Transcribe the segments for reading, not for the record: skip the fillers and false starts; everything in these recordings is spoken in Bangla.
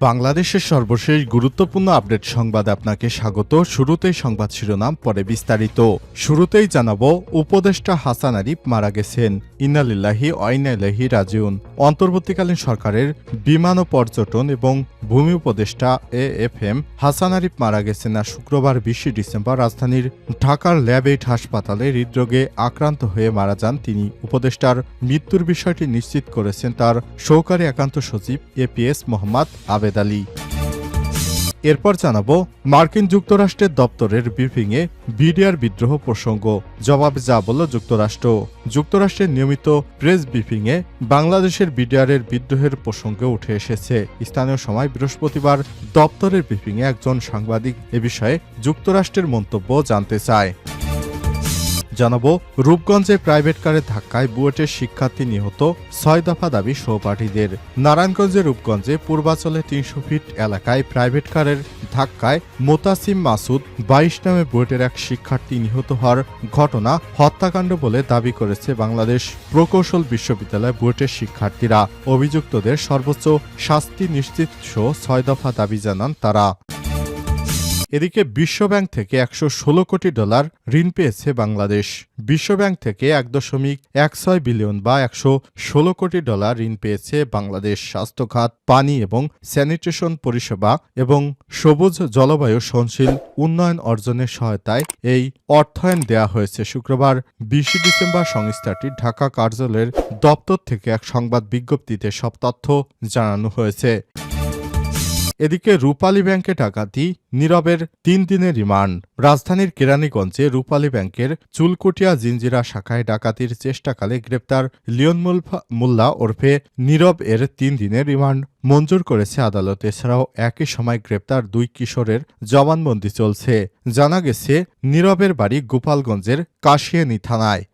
বাংলাদেশের সর্বশেষ গুরুত্বপূর্ণ আপডেট সংবাদে আপনাকে স্বাগত। শুরুতেই সংবাদ শিরোনাম, পরে বিস্তারিত। শুরুতেই জানাবো, উপদেষ্টা হাসান আরিফ মারা গেছেন। ইন্না লিল্লাহি ওয়া ইন্না ইলাইহি রাজিউন। অন্তর্বর্তীকালীন সরকারের বিমান ও পর্যটন এবং ভূমি উপদেষ্টা AFM হাসান আরিফ মারা গেছেন। আর শুক্রবার 20 ডিসেম্বর রাজধানীর ঢাকার ল্যাব-8 হাসপাতালে হৃদরোগে আক্রান্ত হয়ে মারা যান তিনি। উপদেষ্টার মৃত্যুর বিষয়টি নিশ্চিত করেছেন তার সহকারী একান্ত সচিব APS মোহাম্মদ আবেদ আলী। এরপর জানাবো, মার্কিন যুক্তরাষ্ট্রের দপ্তরের ব্রিফিংয়ে বিডিআর বিদ্রোহ প্রসঙ্গ। জবাবে যা বলল যুক্তরাষ্ট্র। যুক্তরাষ্ট্রের নিয়মিত প্রেস ব্রিফিংয়ে বাংলাদেশের বিডিআরের বিদ্রোহের প্রসঙ্গে উঠে এসেছে। স্থানীয় সময় বৃহস্পতিবার দপ্তরের ব্রিফিংয়ে একজন সাংবাদিক এ বিষয়ে যুক্তরাষ্ট্রের মন্তব্য জানতে চায়। জানাবো, রূপগঞ্জে প্রাইভেট কারের ধাক্কায় বুয়েটের শিক্ষার্থী নিহত, 6 দফা দাবি সহপাঠীদের। নারায়ণগঞ্জের রূপগঞ্জে পূর্বাচলে 300 ফিট এলাকায় প্রাইভেট কারের ধাক্কায় মোতাসিম মাসুদ 22 নামে বুয়েটের এক শিক্ষার্থী নিহত হওয়ার ঘটনা হত্যাকাণ্ড বলে দাবি করেছে বাংলাদেশ প্রকৌশল বিশ্ববিদ্যালয় বুয়েটের শিক্ষার্থীরা। অভিযুক্তদের সর্বোচ্চ শাস্তি নিশ্চিত সহ 6 দফা দাবি জানান তারা। এদিকে বিশ্বব্যাংক থেকে $116 কোটি ঋণ পেয়েছে বাংলাদেশ। বিশ্বব্যাংক থেকে 1.16 বিলিয়ন বা $116 কোটি ঋণ পেয়েছে বাংলাদেশ। স্বাস্থ্য খাত, পানি এবং স্যানিটেশন পরিষেবা এবং সবুজ জলবায়ু সহনশীল উন্নয়ন অর্জনের সহায়তায় এই অর্থায়ন দেয়া হয়েছে। শুক্রবার 20 ডিসেম্বর সংস্থাটির ঢাকা কার্যালয়ের দপ্তর থেকে এক সংবাদ বিজ্ঞপ্তিতে সব তথ্য জানানো হয়েছে। এদিকে রূপালী ব্যাংকে ডাকাতি, নীরবের 3 দিনের রিমান্ড। রাজধানীর কেরানীগঞ্জে রূপালী ব্যাংকের চুলকুটিয়া জিঞ্জিরা শাখায় ডাকাতির চেষ্টাকালে গ্রেপ্তার লিওন মোল্লা ওরফে নীরব এর 3 দিনের রিমান্ড মঞ্জুর করেছে আদালত। এছাড়াও একই সময় গ্রেপ্তার 2 কিশোরের জবানবন্দি চলছে। জানা গেছে, নীরবের বাড়ি গোপালগঞ্জের কাশিয়ানী থানায়।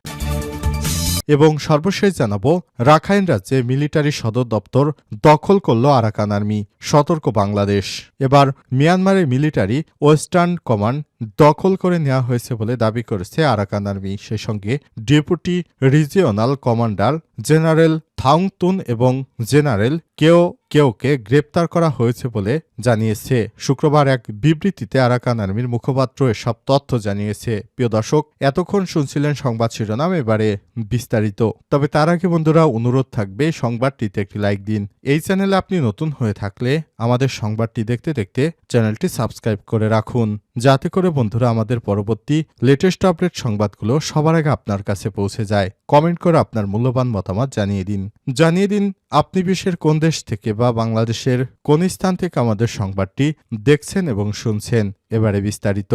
এবং সর্বশেষ জানাবো, রাখাইন রাজ্যে মিলিটারি সদর দপ্তর দখল করল আরাকান আর্মি, সতর্ক বাংলাদেশ। এবার মিয়ানমারের মিলিটারি ওয়েস্টার্ন কমান্ড দখল করে নেওয়া হয়েছে বলে দাবি করেছে আরাকান আর্মি। সেই সঙ্গে ডেপুটি রিজিওনাল কমান্ডার জেনারেল থাংতুন এবং জেনারেল কেওকে গ্রেপ্তার করা হয়েছে বলে জানিয়েছে। শুক্রবার এক বিবৃতিতে আরাকান আর্মির মুখপাত্র এসব তথ্য জানিয়েছে। প্রিয় দর্শক, এতক্ষণ শুনছিলেন সংবাদ শিরোনাম, এবারে বিস্তারিত। তবে তার আগে বন্ধুরা, অনুরোধ থাকবে সংবাদটিতে একটি লাইক দিন। এই চ্যানেলে আপনি নতুন হয়ে থাকলে আমাদের সংবাদটি দেখতে দেখতে চ্যানেলটি সাবস্ক্রাইব করে রাখুন, যাতে করে বন্ধুরা আমাদের পরবর্তী লেটেস্ট আপডেট সংবাদগুলো সবার আগে আপনার কাছে পৌঁছে যায়। কমেন্ট করে আপনার মূল্যবান মতামত জানিয়ে দিন আপনি বিশ্বের কোন দেশ থেকে বা বাংলাদেশের কোন স্থান থেকে আমাদের সংবাদটি দেখছেন এবং শুনছেন। এবারে বিস্তারিত।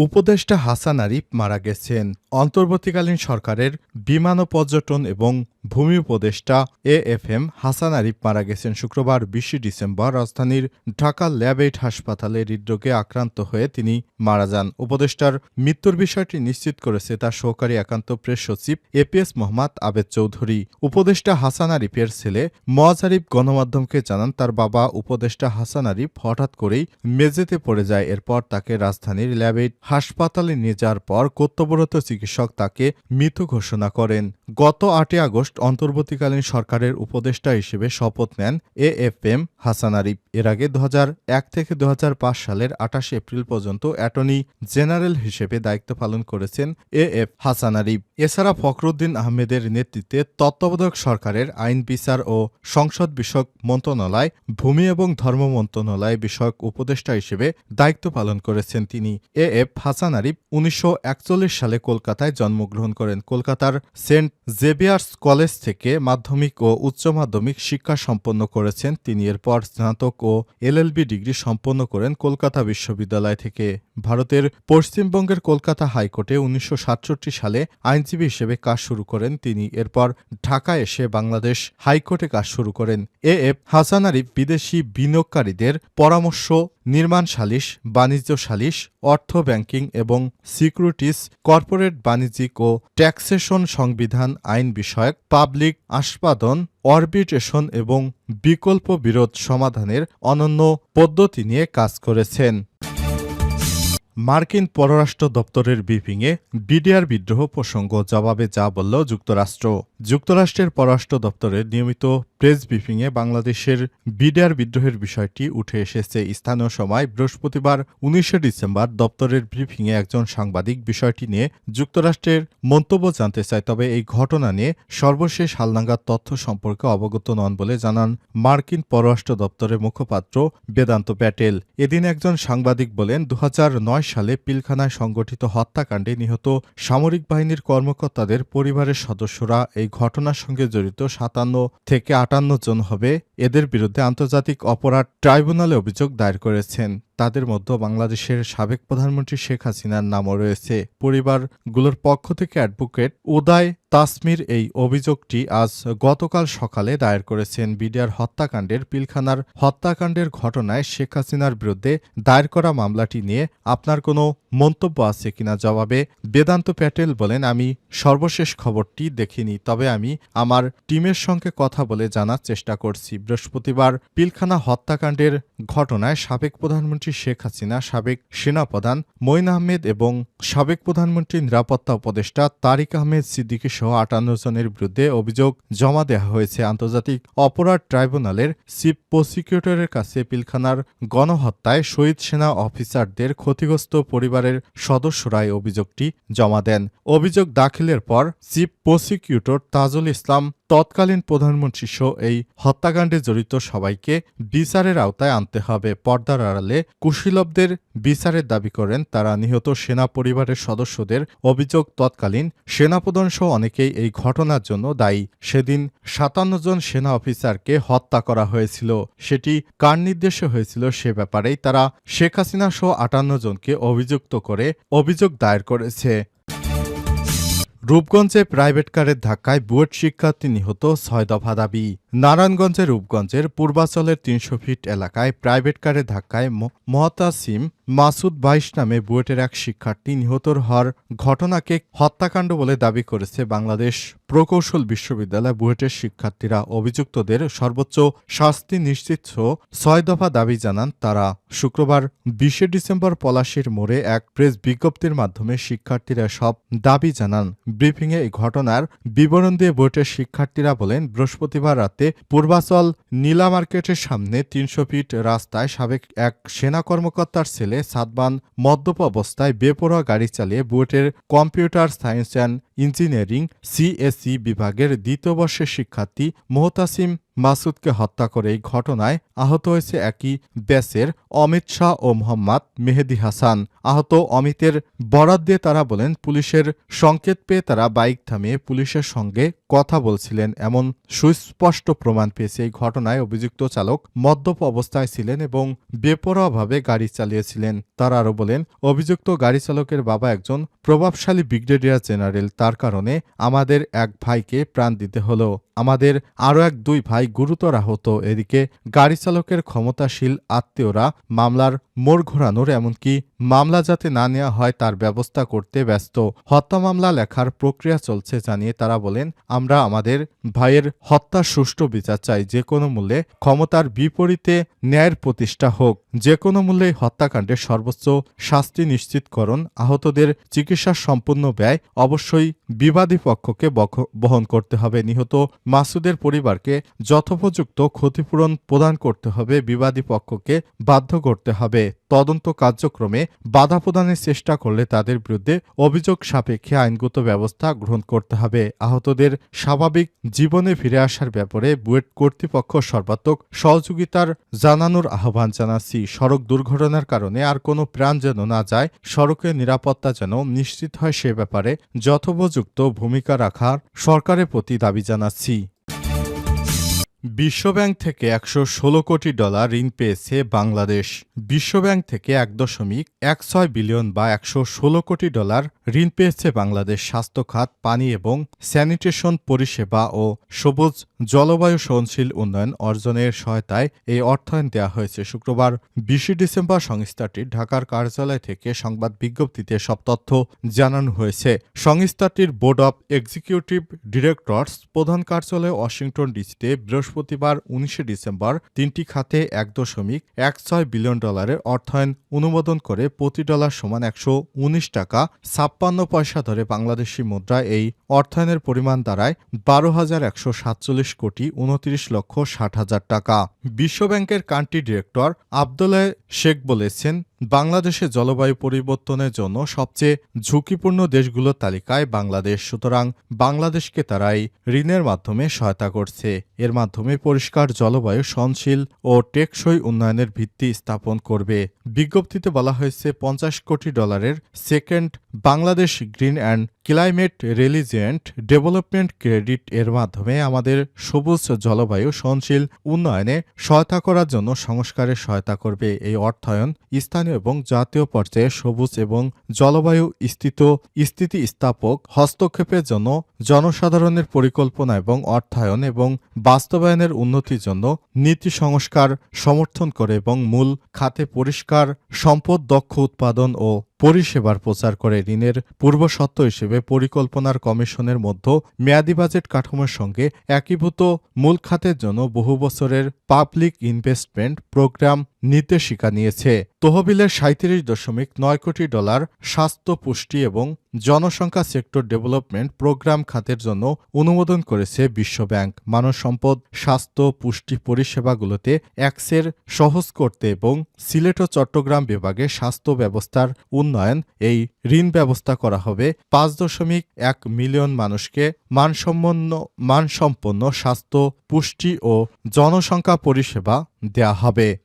উপদেষ্টা হাসান আরিফ মারা গেছেন। অন্তর্বর্তীকালীন সরকারের বিমান ও পর্যটন এবং ভূমি উপদেষ্টা AFM হাসান আরিফ মারা গেছেন। শুক্রবার 20 ডিসেম্বর রাজধানীর ঢাকার ল্যাব-8 হাসপাতালে হৃদরোগে আক্রান্ত হয়ে তিনি মারা যান। উপদেষ্টার মৃত্যুর বিষয়টি নিশ্চিত করেছে তার সহকারী একান্ত প্রেস সচিব APS মোহাম্মদ আবেদ চৌধুরী। উপদেষ্টা হাসান আরিফের ছেলে মোয়াজ আরিফ গণমাধ্যমকে জানান, তার বাবা উপদেষ্টা হাসান আরিফ হঠাৎ করেই মেঝেতে পড়ে যায়। এরপর তাকে রাজধানীর ল্যাব-8 হাসপাতালে নিয়ে যাওয়ার পর কর্তব্যরত চিকিৎসক তাকে মৃত ঘোষণা করেন। গত 8 আগস্ট অন্তর্বর্তীকালীন সরকারের উপদেষ্টা হিসেবে শপথ নেন AFM হাসান আরিফ। এর আগে 2001 থেকে 2005 সালের 28 এপ্রিল পর্যন্ত অ্যাটর্নি জেনারেল হিসেবে দায়িত্ব পালন করেছেন AF হাসান আরিফ। এছাড়া ফখরুদ্দিন আহমেদের নেতৃত্বে তত্ত্বাবধায়ক সরকারের আইন, বিচার ও সংসদ বিষয়ক মন্ত্রণালয়, ভূমি এবং ধর্ম মন্ত্রণালয় বিষয়ক উপদেষ্টা হিসেবে দায়িত্ব পালন করেছেন তিনি। AF হাসান আরিফ 1941 সালে কলকাতায় জন্মগ্রহণ করেন। কলকাতার সেন্ট জেভিয়ার্স কলেজ থেকে মাধ্যমিক ও উচ্চ মাধ্যমিক শিক্ষা সম্পন্ন করেছেন তিনি। এরপর স্নাতক ও LLB ডিগ্রি সম্পন্ন করেন কলকাতা বিশ্ববিদ্যালয় থেকে। ভারতের পশ্চিমবঙ্গের কলকাতা হাইকোর্টে 1967 সালে আইনজীবী হিসেবে কাজ শুরু করেন তিনি। এরপর ঢাকায় এসে বাংলাদেশ হাইকোর্টে কাজ শুরু করেন। AF হাসান আরিফ বিদেশি বিনিয়োগকারীদের পরামর্শ, নির্মাণ সালিশ, বাণিজ্য সালিশ, অর্থ, ব্যাংকিং এবং সিকিউরিটিজ, কর্পোরেট বাণিজ্যিক ও ট্যাক্সেশন, সংবিধান আইন বিষয়ক, পাবলিক আস্বাদন, অর্বিট্রেশন এবং বিকল্প বিরোধ সমাধানের অনন্য পদ্ধতি নিয়ে কাজ করেছেন। মার্কিন পররাষ্ট্র দপ্তরের ব্রিফিংয়ে বিডিআর বিদ্রোহ প্রসঙ্গ। জবাবে যা বলল যুক্তরাষ্ট্র। যুক্তরাষ্ট্রের পররাষ্ট্র দপ্তরের নিয়মিত প্রেস ব্রিফিংয়ে বাংলাদেশের বিডিআর বিদ্রোহের বিষয়টি উঠে এসেছে। স্থানীয় সময় বৃহস্পতিবার ১৯ ডিসেম্বর দপ্তরের ব্রিফিংয়ে একজন সাংবাদিক বিষয়টি নিয়ে যুক্তরাষ্ট্রের মন্তব্য জানতে চায়। তবে এই ঘটনা নিয়ে সর্বশেষ হালনাগাদ তথ্য সম্পর্কে অবগত নন বলে জানান মার্কিন পররাষ্ট্র দপ্তরের মুখপাত্র বেদান্ত প্যাটেল। এদিন একজন সাংবাদিক বলেন, ২০০৯ সালে পিলখানায় সংগঠিত হত্যাকাণ্ডে নিহত সামরিক বাহিনীর কর্মকর্তাদের পরিবারের সদস্যরা এই ঘটনার সঙ্গে জড়িত ৫৭ থেকে ৫৮ জন হবে। এদের বিরুদ্ধে আন্তর্জাতিক অপরাধ ট্রাইব্যুনালে অভিযোগ দায়ের করেছেন। তাদের মধ্যে বাংলাদেশের সাবেক প্রধানমন্ত্রী শেখ হাসিনার নামও রয়েছে। পরিবারগুলোর পক্ষ থেকে অ্যাডভোকেট উদয় তাসমির এই অভিযোগটি আজ গতকাল সকালে দায়ের করেছেন। বিডিআর হত্যাকাণ্ডের পিলখানার হত্যাকাণ্ডের ঘটনায় শেখ হাসিনার বিরুদ্ধে দায়ের করা মামলাটি নিয়ে আপনার কোনো মন্তব্য আছে কিনা জবাবে বেদান্ত প্যাটেল বলেন, আমি সর্বশেষ খবরটি দেখিনি, তবে আমি আমার টিমের সঙ্গে কথা বলে জানার চেষ্টা করছি। বৃহস্পতিবার পিলখানা হত্যাকাণ্ডের ঘটনায় সাবেক প্রধানমন্ত্রী শেখ হাসিনা, সাবেক সেনাপ্রধান মঈন আহমেদ এবং সাবেক প্রধানমন্ত্রীর নিরাপত্তা উপদেষ্টা তারিক আহমেদ সিদ্দিকী সহ ৫৮ জনের বিরুদ্ধে অভিযোগ জমা দেওয়া হয়েছে। আন্তর্জাতিক অপরাধ ট্রাইব্যুনালের চিফ প্রসিকিউটরের কাছে পিলখানার গণহত্যায় শহীদ সেনা অফিসারদের ক্ষতিগ্রস্ত পরিবারের সদস্যরাই অভিযোগটি জমা দেন। অভিযোগ দাখিলের পর চিফ প্রসিকিউটর তাজুল ইসলাম তৎকালীন প্রধানমন্ত্রী সহ এই হত্যাকাণ্ডে জড়িত সবাইকে বিচারের আওতায় আনতে হবে। পর্দার আড়ালে কুশীলবদের বিচারের দাবি করেন তারা। নিহত সেনা পরিবারের সদস্যদের অভিযোগ, তৎকালীন সেনাপ্রধান সহ অনেকেই এই ঘটনার জন্য দায়ী। সেদিন ৫৭ জন সেনা অফিসারকে হত্যা করা হয়েছিল। সেটি কার নির্দেশে হয়েছিল সে ব্যাপারেই তারা শেখ হাসিনা সহ ৫৮ জনকে অভিযুক্ত করে অভিযোগ দায়ের করেছে। রূপগঞ্জে প্রাইভেট কারের ধাক্কায় বুয়েট শিক্ষার্থী নিহত, ৬ দফা দাবি। নারায়ণগঞ্জের রূপগঞ্জের পূর্বাচলের ৩০০ ফিট এলাকায় প্রাইভেট কারের ধাক্কায় মহতাসিম মাসুদ ২২ নামে বুয়েটের এক শিক্ষার্থী নিহত হওয়ার ঘটনাকে হত্যাকাণ্ড বলে দাবি করেছে বাংলাদেশ প্রকৌশল বিশ্ববিদ্যালয়। বুয়েটের শিক্ষার্থীরা অভিযুক্তদের সর্বোচ্চ শাস্তি নিশ্চিত ৬ দফা দাবি জানান তারা। শুক্রবার ২০ ডিসেম্বর পলাশীর মোড়ে এক প্রেস বিজ্ঞপ্তির মাধ্যমে শিক্ষার্থীরা সব দাবি জানান। ব্রিফিংয়ে এই ঘটনার বিবরণ দিয়ে বুয়েটের শিক্ষার্থীরা বলেন, বৃহস্পতিবার রাতে পূর্বাচল নীলা মার্কেটের সামনে ৩০০ ফিট রাস্তায় সাবেক এক সেনা কর্মকর্তার ছেলে সাদমান মদ্যপ অবস্থায় বেপরোয়া গাড়ি চালিয়ে বুয়েটের computer science and engineering CSE বিভাগের ২য় বর্ষের শিক্ষার্থী মহতাসিম মাসুদকে হত্যা করে এই ঘটনায় আহত হয়েছে একই ব্যাচের অমিত শাহ ও মোহাম্মদ মেহেদি হাসান। আহত অমিতের বরাত দিয়ে তারা বলেন, পুলিশের সংকেত পেয়ে তারা বাইক থামিয়ে পুলিশের সঙ্গে কথা বলছিলেন, এমন সুস্পষ্ট প্রমাণ পেয়েছে। এই ঘটনায় অভিযুক্ত চালক মদ্যপ অবস্থায় ছিলেন এবং বেপরোয়াভাবে গাড়ি চালিয়েছিলেন। তারা আরও বলেন, অভিযুক্ত গাড়ি চালকের বাবা একজন প্রভাবশালী ব্রিগেডিয়ার জেনারেল। তার কারণে আমাদের এক ভাইকে প্রাণ দিতে হলো। আমাদের আরও ২ ভাই গুরুতর আহত। এদিকে গাড়ি চালকের ক্ষমতাশীল আত্মীয়রা মামলার মোড় ঘোরানোর, এমনকি মামলা যাতে না নেওয়া হয় তার ব্যবস্থা করতে ব্যস্ত। হত্যা মামলা লেখার প্রক্রিয়া চলছে জানিয়ে তারা বলেন, আমরা আমাদের ভাইয়ের হত্যার সুষ্ঠু বিচার চাই। যে কোনো মূল্যে ক্ষমতার বিপরীতে ন্যায়ের প্রতিষ্ঠা হোক। যে কোনো মূল্যে হত্যাকাণ্ডের সর্বোচ্চ শাস্তি নিশ্চিতকরণ, আহতদের চিকিৎসার সম্পূর্ণ ব্যয় অবশ্যই বিবাদী পক্ষকে বহন করতে হবে। নিহত মাসুদের পরিবারকে যথোপযুক্ত ক্ষতিপূরণ প্রদান করতে হবে। বিবাদী পক্ষকে বাধ্য করতে হবে। তদন্ত কার্যক্রমে বাধা প্রদানের চেষ্টা করলে তাদের বিরুদ্ধে অভিযোগ সাপেক্ষে আইনগত ব্যবস্থা গ্রহণ করতে হবে। আহতদের স্বাভাবিক জীবনে ফিরে আসার ব্যাপারে বুয়েট কর্তৃপক্ষ সর্বাত্মক সহযোগিতার জানানোর আহ্বান জানাচ্ছি। সড়ক দুর্ঘটনার কারণে আর কোনো প্রাণ যেন না যায়, সড়কের নিরাপত্তা যেন নিশ্চিত হয় সে ব্যাপারে যথোপযুক্ত ভূমিকা রাখার সরকারের প্রতি দাবি জানাচ্ছি। বিশ্বব্যাংক থেকে $১১৬ কোটি ঋণ পেয়েছে বাংলাদেশ। বিশ্বব্যাংক থেকে ১.১৬ বিলিয়ন বা $১১৬ কোটি ঋণ পেয়েছে বাংলাদেশ। স্বাস্থ্য খাত, পানি এবং স্যানিটেশন পরিষেবা ও সবুজ জলবায়ু সহনশীল উন্নয়ন অর্জনের সহায়তায় এই অর্থায়ন দেওয়া হয়েছে। শুক্রবার ২০ ডিসেম্বর সংস্থাটির ঢাকার কার্যালয় থেকে সংবাদ বিজ্ঞপ্তিতে সব তথ্য জানানো হয়েছে। সংস্থাটির বোর্ড অব এক্সিকিউটিভ ডিরেক্টরস প্রধান কার্যালয় ওয়াশিংটন ডিসিতে বৃহস্পতিবার বৃহস্পতিবার ১৯ ডিসেম্বর ৩টি খাতে $১.16 বিলিয়ন অর্থায়ন অনুমোদন করে প্রতি ডলার সমান ১১৯ টাকা ৫৬ পয়সা ধরে বাংলাদেশি মুদ্রায় এই অর্থায়নের পরিমাণ দাঁড়ায় ১২,১৪৭ কোটি ২৯ লক্ষ ৬০ হাজার টাকা। বিশ্বব্যাংকের কান্ট্রি ডিরেক্টর আব্দুল্লাহ শেখ বলেছেন, বাংলাদেশে জলবায়ু পরিবর্তনের জন্য সবচেয়ে ঝুঁকিপূর্ণ দেশগুলোর তালিকায় বাংলাদেশ। সুতরাং বাংলাদেশকে তারা এই ঋণের মাধ্যমে সহায়তা করছে। এর মাধ্যমে পরিষ্কার জলবায়ু সহনশীল ও টেকসই উন্নয়নের ভিত্তি স্থাপন করবে। বিজ্ঞপ্তিতে বলা হয়েছে, $৫০ crore second Bangladesh green and climate resilient development credit এর মাধ্যমে আমাদের সবুজ জলবায়ু সহনশীল উন্নয়নে সহায়তা করার জন্য সংস্কারে সহায়তা করবে। এই অর্থায়ন স্থানীয় এবং জাতীয় পর্যায়ে সবুজ এবং জলবায়ু স্থিতিস্থাপক হস্তক্ষেপের জন্য জনসাধারণের পরিকল্পনা এবং অর্থায়ন এবং বাস্তবায়নের উন্নতির জন্য নীতি সংস্কার সমর্থন করে এবং মূল খাতে পরিষ্কার সম্পদ, দক্ষ উৎপাদন ও পরিষেবার প্রচার করে। ঋণের পূর্বশর্ত হিসেবে পরিকল্পনার কমিশনের মধ্যে মেয়াদি বাজেট কাঠামোর সঙ্গে একীভূত মূল খাতের জন্য বহু বছরের পাবলিক ইনভেস্টমেন্ট প্রোগ্রাম নির্দেশিকা নিয়েছে। তহবিলের $৩৭.৯ কোটি স্বাস্থ্য, পুষ্টি এবং জনসংখ্যা সেক্টর ডেভেলপমেন্ট প্রোগ্রাম খাতের জন্য অনুমোদন করেছে বিশ্বব্যাংক। মানব সম্পদ, স্বাস্থ্য, পুষ্টি পরিষেবাগুলোতে অ্যাক্সেস সহজ করতে এবং সিলেট ও চট্টগ্রাম বিভাগে স্বাস্থ্য ব্যবস্থার উন্নয়ন এই ঋণ ব্যবস্থা করা হবে। ৫.১ মিলিয়ন মানুষকে মানসম্পন্ন স্বাস্থ্য, পুষ্টি ও জনসংখ্যা পরিষেবা দেয়া হবে।